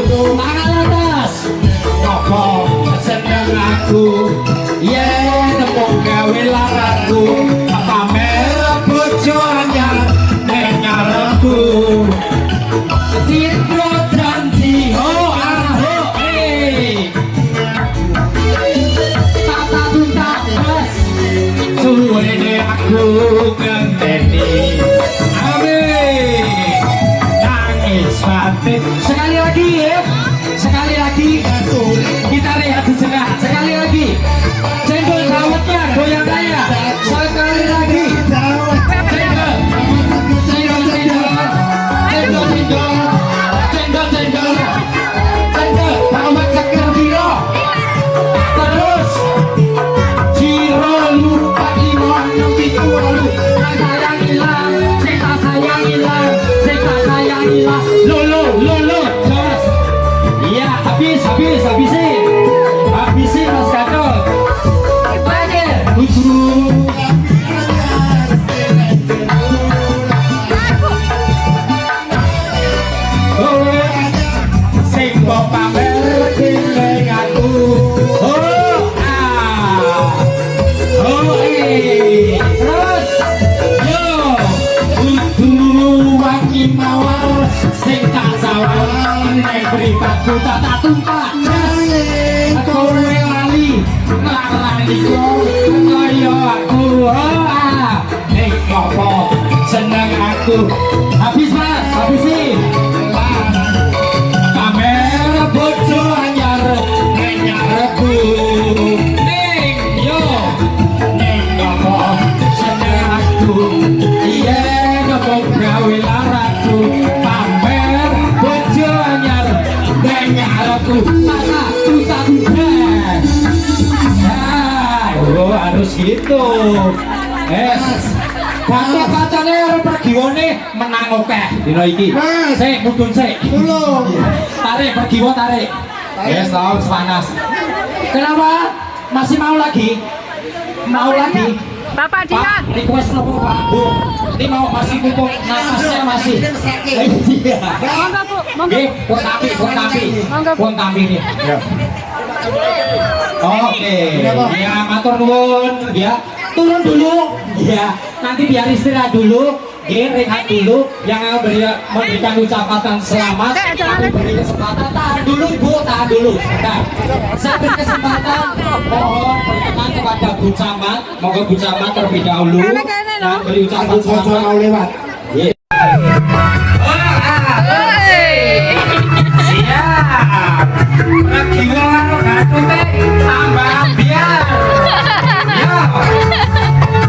tangan atas. Nopo seneng aku, yen nemu gawe laraku, pamer bojo anyar ning ngarepku. Citra janji ho aho tata tuntas suwene aku ngenteni. Amin. Nangis batin. Sekali lagi ya, sekali lagi kita lihat sejenak. Sekali lagi cendol dawetnya goyangannya. Sekali lagi cendol cendol cendol cendol cendol cendol cendol dawet seger biro. Terus Ciro lupa 5 6 7 sayang hilang, cinta sayang hilang, cinta sayang hilang. Lolo terus iya habisin Mas Gatot. Terakhir sing kok pamer dening aku. Terus yo kudu wangi mawar sing tak sawar ning mripatku tak tumpah. Kowe lali nglarani kaya aku. Ning apa seneng aku. Habis Mas, habisin. Pamer bojo anyar ning ngarepku. Ning yo ning apa seneng aku, yen apa gawe laraku, pamer bojo anyar ning ngarepku. Harus gitu. Baca-bacane arep pergiwane menang akeh dina iki. Sik mudun sik. Tarik pergiwa tarik. Wes tau panas. Kenapa? Masih mau lagi? Mau lagi? Bapak Dian. Request nopo Pak? Bu. Ini mau masih pupuk napasnya masih. Iya. Monggo Bu, monggo. Nggih, pun tapi nih. Ya. Oke, ya matur nuwun, ya turun dulu, ya nanti biar istirahat dulu, ya rehat dulu, yang memberikan ucapan selamat, aku beri kesempatan, tahan dulu Bu, tahan dulu, nah, saya beri kesempatan, mohon berkenan kepada Bu Camat, moga Bu Camat terlebih dahulu, dan beri ucapan selamat mau lewat. Siap, regiwan gatute tambah biar. Yo,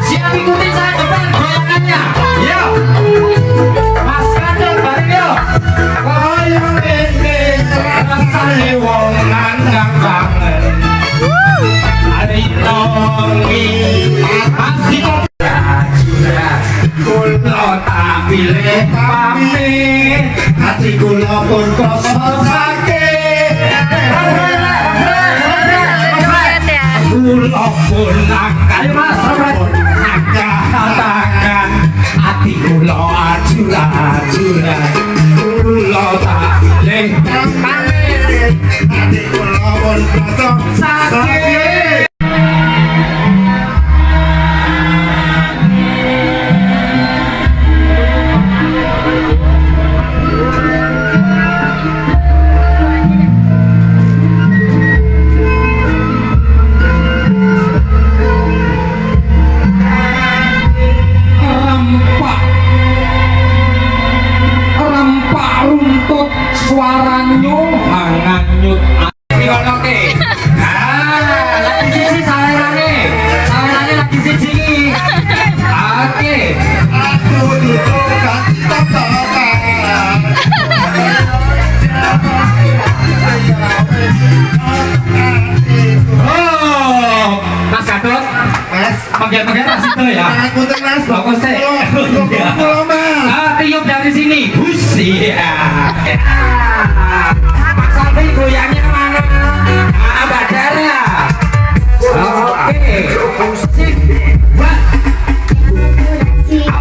siap ikuti saya depan goyangannya. Yo, Mas Kadel bareng yo. Koyo ngene rasane wong nandang kangen. Ari tongi asik kula tak pilih pamit, hati kula pun kosong sakit. Kula pun akan tangan, hati kula ajuran, kula tak pilih pamit, hati kula pun kosong sakit. Suaranya hanganyut oke. Lagi sisi salerane lagi sisi. Oke. Aku ditukar totokan. Oh, Mas Gatot. Mas, panggil-panggil Mas itu ya. Punten Mas, bagus teh. Tiup dari sini. Iya. Mas Alfi goyangnya mana? Badara. Oke. Sip.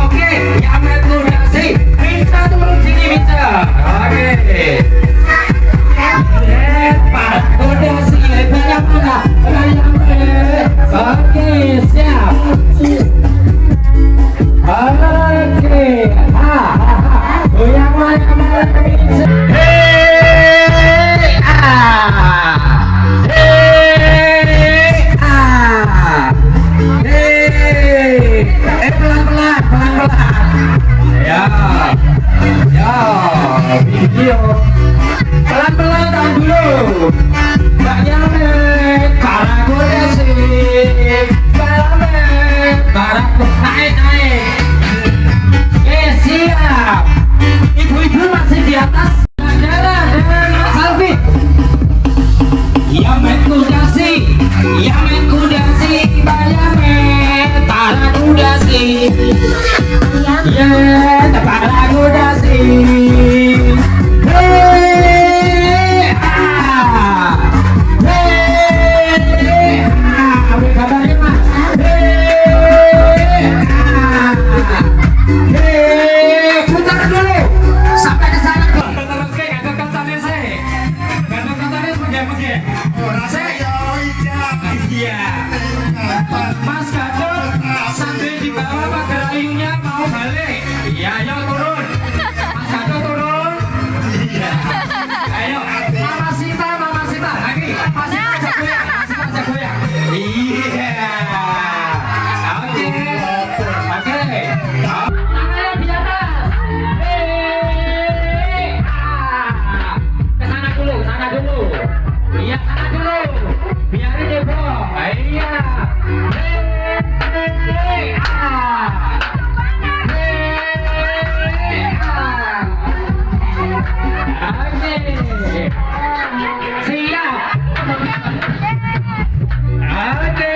Oke. Yamet Ludasi. Minta turun sini minta. Oke. Iya. Mas Gadot sambil di bawah pagar ayunya mau balik. Iya, ayo turun. Mas Gadot turun. Iya. Ayo, Mama Sita lagi. Masih aja goyang, Iya. Oke. Tangannya di atas. Kesana dulu. Iya, sana dulu. Biarin deh, bro. Iya. Oke. Siap. Oke.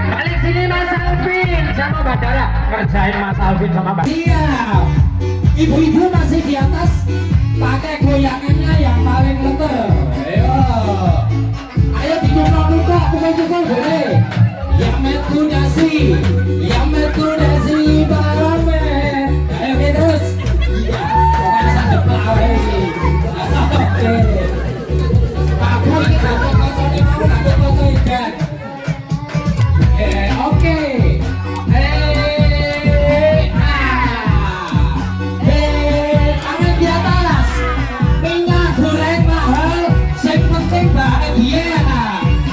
Balik sini Mas Alvin sama Badara. Kerjain Mas Alvin sama Badara. Siap. Ibu-ibu masih di atas. Pakai goyangannya yang paling betul. Ayo dibuka, pukul boleh. Yang metudasi barame. Ayo terus. Iya, pokoknya sampai pelawai. Oke. Aku ini gak kocok nih mau, gak kocok ikan. Oke. Tangan di atas. Minyak goreng mahal, yang penting bahagia.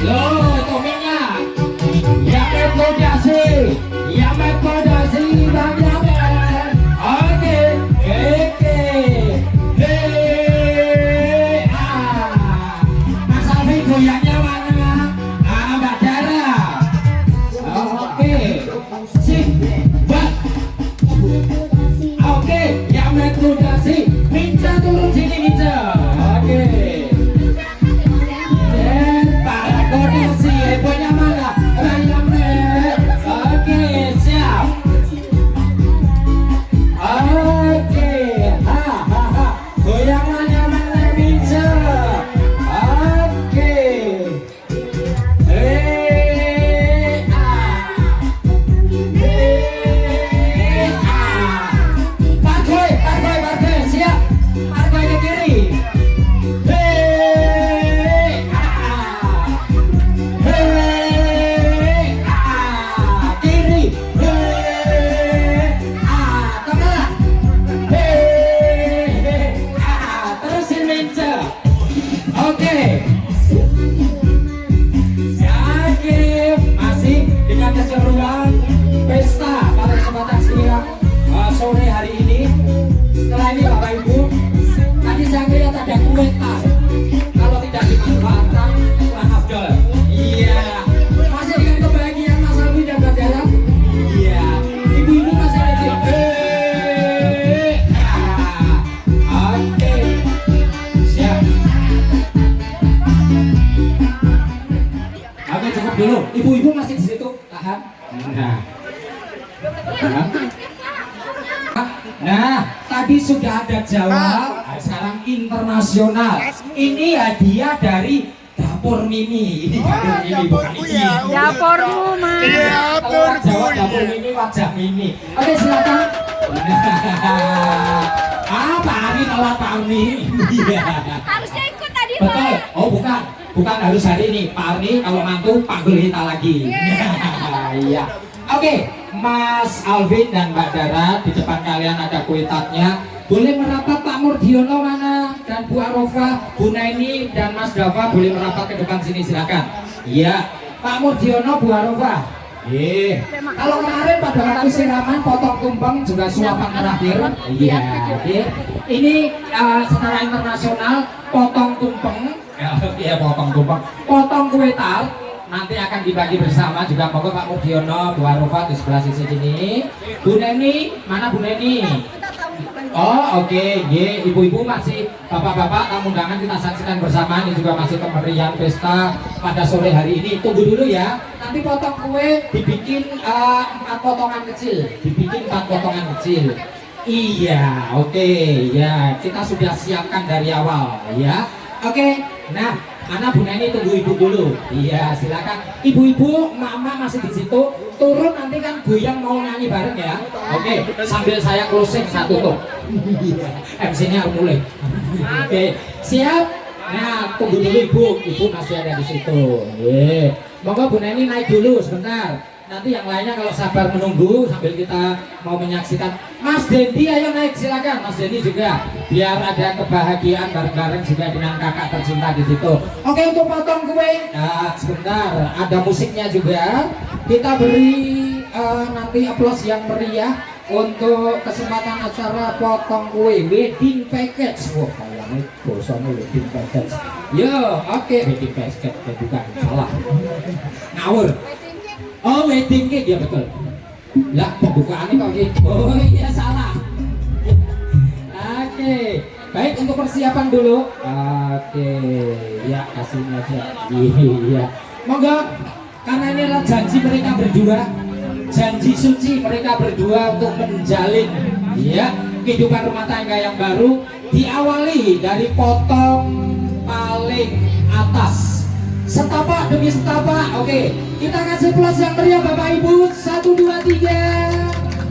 Loh, itu minyak. Yang metodasi Bang Yamen. Oke. Mas Alvin goyangnya mana? Mbak Dara. Oke. Oke, yang metodasi. Minta turun sini, Minta. Oke. Para koordinasi, punya mana? Rayame. Oke, siap. Oke, goyangannya mana Minta? Oke. Parkoy, siap. Parkoy ke kiri. Kiri. Tengah. Terusin Minca. Oke. Masih dengan keseruan pesta pada kesempatan siang sore hari ini. Setelah ini Bapak Ibu, tadi saya lihat ada kue tart. Kalau tidak dimanfaatkan kurang afdol. Iya. Masih dengan kebahagiaan Mas Alvin dan Mbak Dara. Iya. Ibu-ibu masih ada di. Oke. Siap. Oke, cukup dulu. Ibu-ibu masih di situ. Tahan. Nah, tadi sudah ada Jawa, sekarang internasional. Ini hadiah dari Dapur Mini. Ini Dapur Mini bukan ini. Dapurmu, Mas. Kalau Jawa Dapur Mini, wajah Mini. Oke, silakan. Pak Ari telat Pak Ari. Iya. Harusnya ikut tadi, Betul. Pak. Oh, bukan harus hari ini. Pak Ari kalau mantu panggil kita lagi. Iya. Oke, Mas Alvin dan Mbak Dara, di depan kalian ada kue tartnya. Boleh merapat Pak Murdiono mana? Dan Bu Arofa, Bu Naini dan Mas Dava boleh merapat ke depan sini, silakan. Iya, Pak Murdiono, Bu Arofa. Kalau kemarin pada waktu siraman potong tumpeng juga suapan terakhir. Iya, oke. Ini secara internasional potong tumpeng. Ya, potong tumpeng. Potong kue tart. Nanti akan dibagi bersama juga. Monggo Pak Murdiono, Bu Arofa di sebelah sisi sini. Bu Neni, mana Bu Neni? Oh, oke. Ibu-ibu masih, bapak-bapak, tamu undangan kita saksikan bersama. Ini juga masih kemeriahan pesta pada sore hari ini. Tunggu dulu ya. Nanti potong kue dibikin 4 potongan kecil. Iya, oke. Ya, kita sudah siapkan dari awal ya. Oke. Nah, mana Bu Neni, tunggu ibu dulu. Iya, silakan. Ibu-ibu, mama masih di situ. Turun nanti kan goyang mau nyanyi bareng ya. Oke, sambil saya closing satu tuh. MC-nya harus mulai. Oke, siap. Nah, tunggu dulu ibu masih ada di situ. Monggo Bu Neni naik dulu sebentar. Nanti yang lainnya kalau sabar menunggu sambil kita mau menyaksikan. Mas Dendi ayo naik silakan. Mas Dendi juga biar ada kebahagiaan bareng-bareng juga dengan kakak tercinta di situ. Oke, untuk potong kue sebentar ada musiknya juga. Kita beri nanti aplaus yang meriah untuk kesempatan acara potong kue wedding package. Wah, kayaknya bosone wedding package. Yo, oke, wedding package bukan salah. Ngawur. Oh, wedding cake ya betul. Lah, pembukaannya kok gitu. Oh iya salah. Oke. Baik, untuk persiapan dulu. Oke. Ya, kasihnya aja. Iya. Monggo, karena ini adalah janji mereka berdua. Janji suci mereka berdua untuk menjalin kehidupan rumah tangga yang baru, diawali dari potong paling atas. Setapak demi setapak. Oke, kita kasih plus yang meriah Bapak Ibu. 1, 2, 3.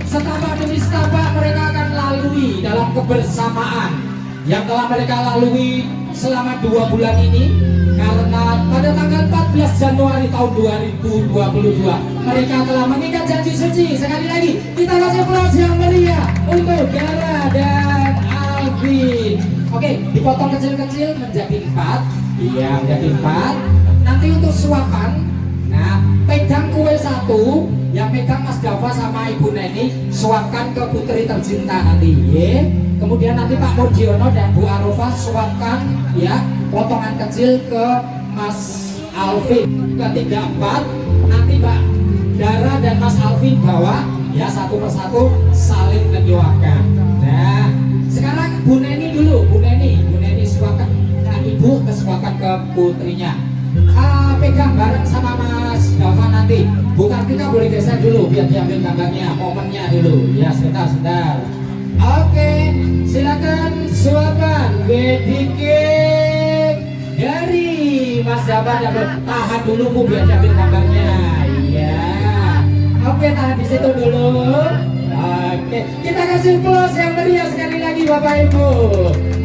Setapak demi setapak mereka akan lalui dalam kebersamaan yang telah mereka lalui selama 2 bulan ini. Karena pada tanggal 14 Januari tahun 2022 mereka telah mengikat janji suci. Sekali lagi kita kasih plus yang meriah untuk Dara dan Alvin. Oke, dipotong kecil-kecil menjadi 4. Iya, menjadi 4. Nanti untuk suapan, nah pegang kue 1, yang pegang Mas Dava sama Ibu Neni, suapkan ke putri tercinta nanti. Kemudian nanti Pak Murdiono dan Bu Arofah suapkan potongan kecil ke Mas Alvin. Ketiga 4, nanti Mbak Dara dan Mas Alvin bawa satu persatu saling menyuapkan. Nah, sekarang Bu Neni dulu, Bu Neni suapkan Ibu kesuapkan ke putrinya. Pegang bareng sama Mas Dava nanti. Bu Kartika boleh geser dulu biar diambil gambarnya, momennya dulu. Ya, sebentar. Oke, silakan suapan wedding cake dari Mas Dava. Tahan dulu Bu biar diambil gambarnya. Iya. Oke, tahan di situ dulu. Oke, kita kasih plus yang meriah sekali lagi Bapak Ibu.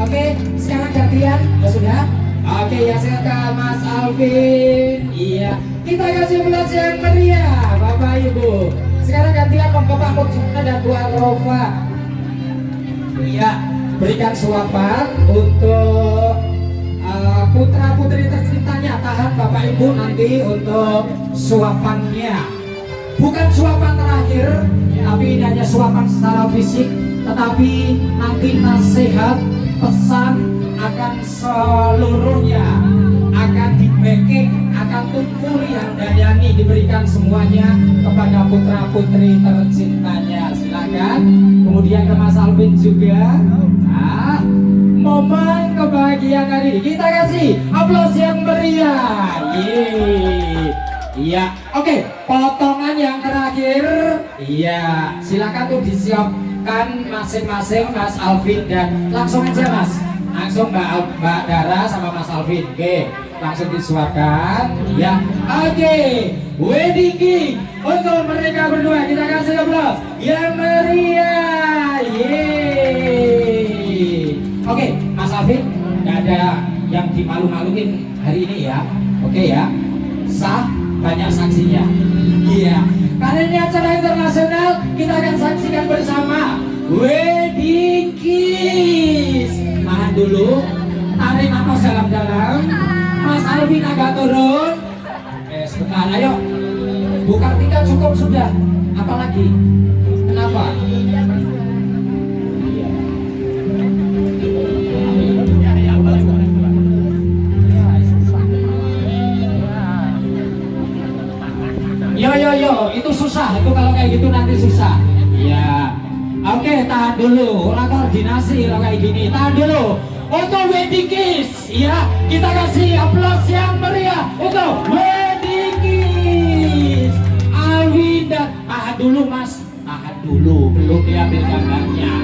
Oke, sekarang gantian. Ya sudah. Oke, ya silakan Mas Alvin. Iya, kita kasih plus yang meriah Bapak Ibu. Sekarang gantian Pak Murdiono dan Bu Arofah. Iya, berikan suapan untuk putra putri tercintanya. Tahan Bapak Ibu nanti untuk suapannya. Bukan suapan terakhir, tapi ini hanya suapan secara fisik. Tetapi nanti nasihat, pesan akan seluruhnya akan di-backing, akan tumpuri handayani diberikan semuanya kepada putra putri tercintanya. Silakan. Kemudian ke Mas Alvin juga. Nah, momen kebahagiaan hari ini kita kasih aplaus yang meriah. Iya, oke, potongan yang terakhir. Iya, silakan tuh disiapkan masing-masing Mas Alvin dan langsung aja Mas. Langsung Mbak Dara sama Mas Alvin. Oke, langsung disuapkan. Ya, oke. Wedding cake untuk mereka berdua. Kita kasih aplaus yang meriah. Yeay. Oke, Mas Alvin, nggak ada yang dimalu-maluin hari ini ya. Oke ya, sah. Banyak saksinya. Iya, karena ini acara internasional, kita akan saksikan bersama wedding kiss. Tahan dulu, tarik nafas dalam-dalam. Mas Alvin agak turun. Sebentar, ayo. Bu Kartika cukup sudah. Apalagi? Kenapa? Yo, itu susah, itu kalau kayak gitu nanti susah. Iya. Oke, tahan dulu. Orang koordinasi kalau kayak gini. Tahan dulu. Untuk wedding kiss, ya, kita kasih aplaus yang meriah untuk wedding kiss. Alvin dan tahan dulu Mas, tahan dulu, belum diambil gambarnya.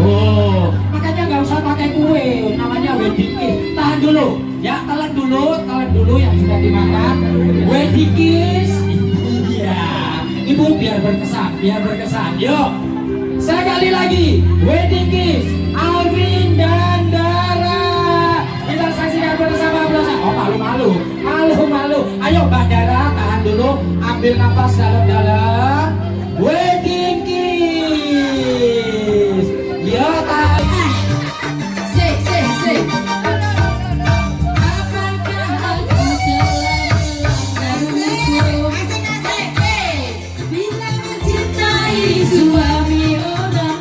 Oh, makanya nggak usah pakai kue, namanya wedding kiss. Tahan dulu, ya, telan dulu yang sudah dimakan. Wedding kiss. Ibu biar berkesan. Yuk, sekali lagi wedding kiss Alvin dan Dara. Kita saksikan bersama. Oh malu-malu, malu-malu. Ayo Mbak Dara tahan dulu, ambil nafas dalam-dalam. Wedding kiss. Yo tahan. Suami orang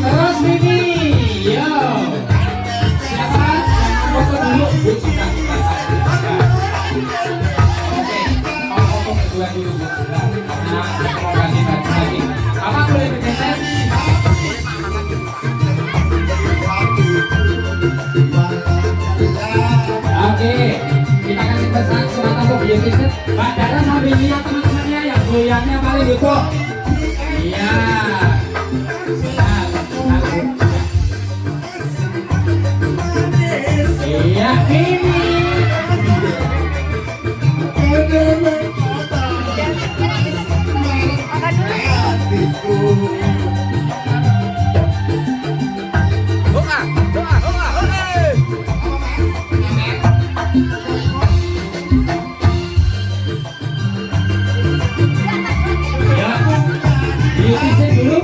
Terus Mimi, yo. Siapa? Foto dulu. Sudah. Oke, mau foto kedua dulu. Karena mau ganti baju lagi. Apa boleh bergeser? Oke, kita kasih kesempatan untuk beauty set. Mbak Dara sambil lihat teman-temannya yang goyangnya paling lucu. Iya. Iya ini. Ya, beauty set dulu.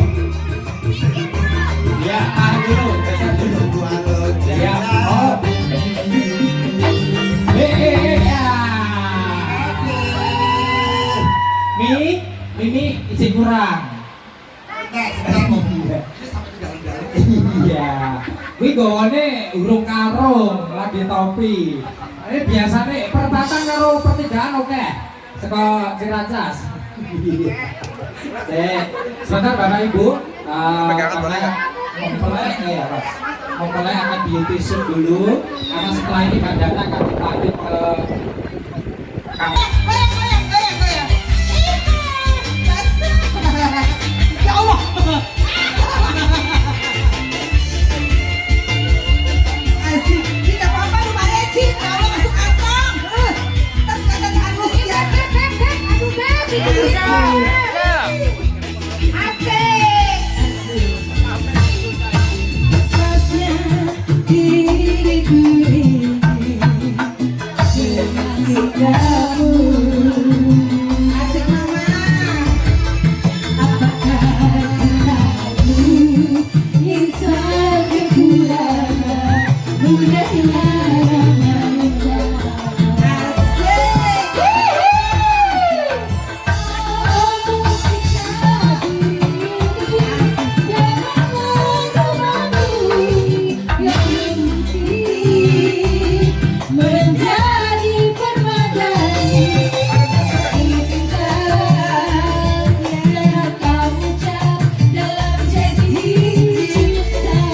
Ya, tahan dulu, geser dulu. Ya, oh. Ya. Mimi izin kurang. Iya. Kuwi gone urung karung lagi topi. Ini biasane perempatan karo pertigaan oke. Saka Ciracas. Sebentar Bapak Ibu. Mempelai ya, Mas. Mempelai akan beauty shoot dulu. Karena setelah ini Mbak Data akan dipanggil ke Ya Allah. Asik, tidak apa-apa lu Mbak Eci. Kalau masuk kantong. Ntar kelihatan halus ya. Aduh, Beb. Asik mama. Menjadi permadani yang kau ucap dalam janji cinta.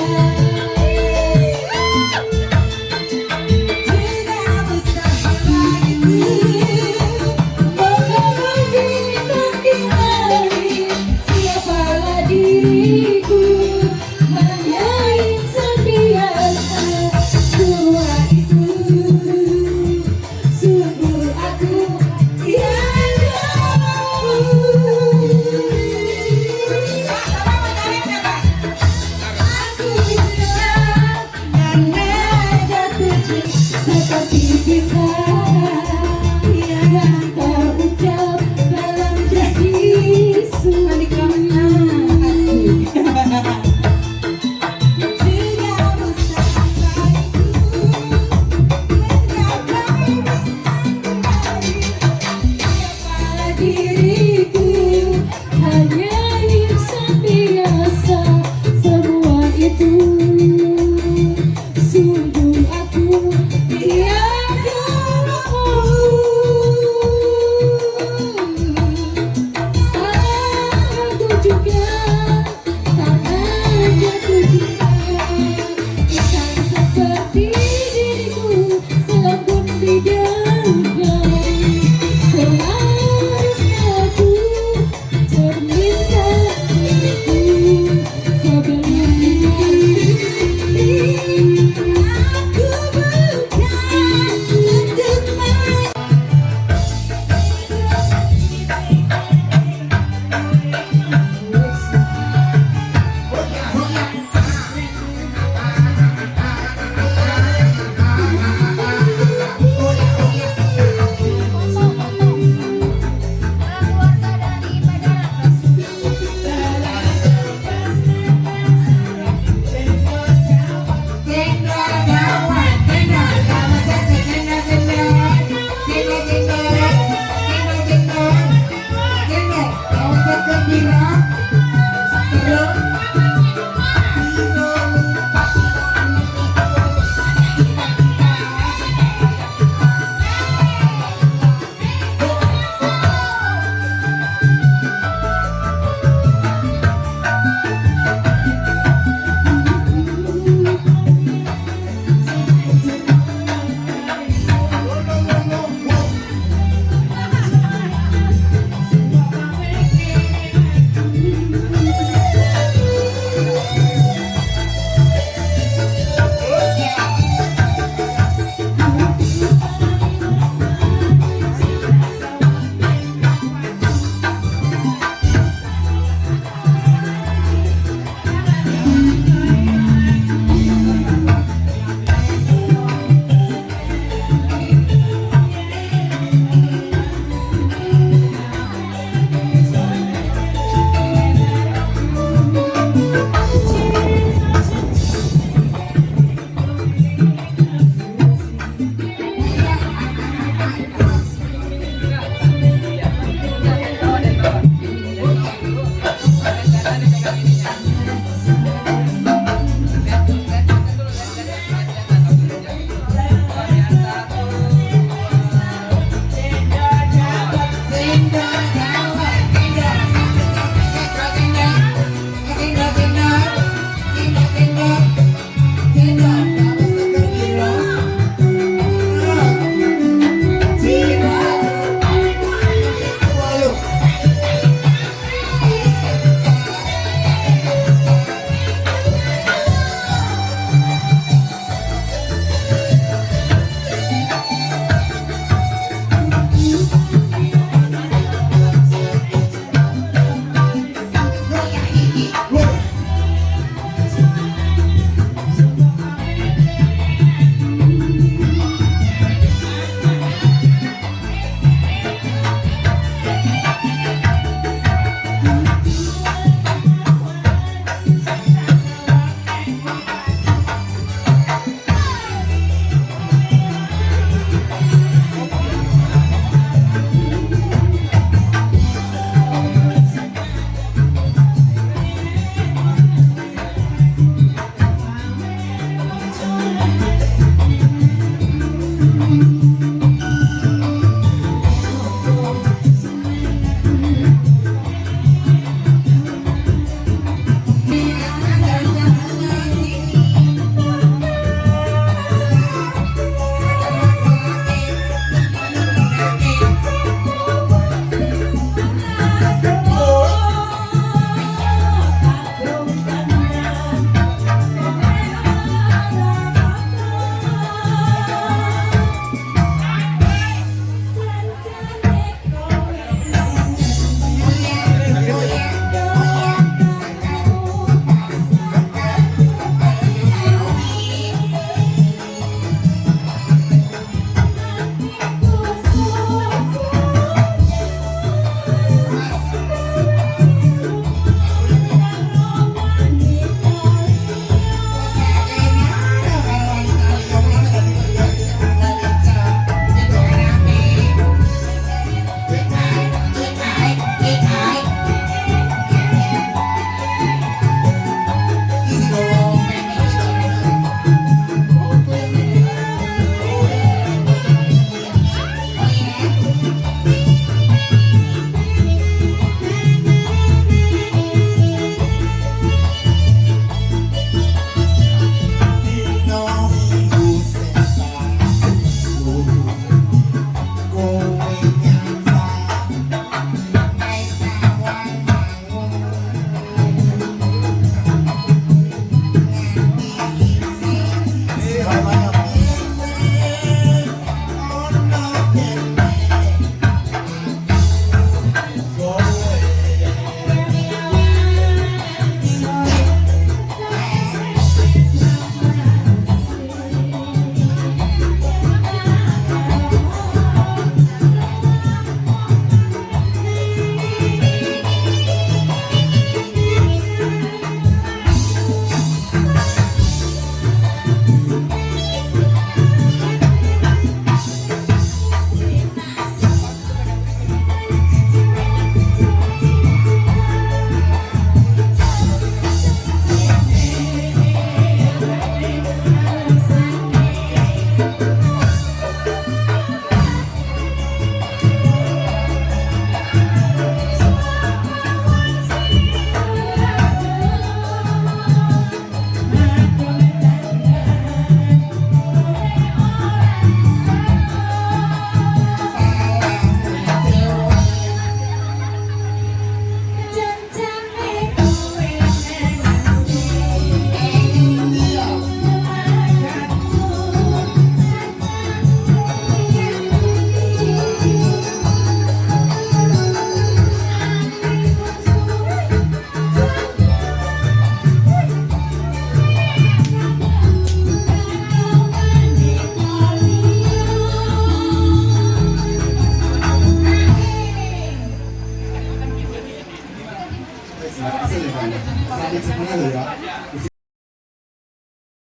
Salin semua loh ya.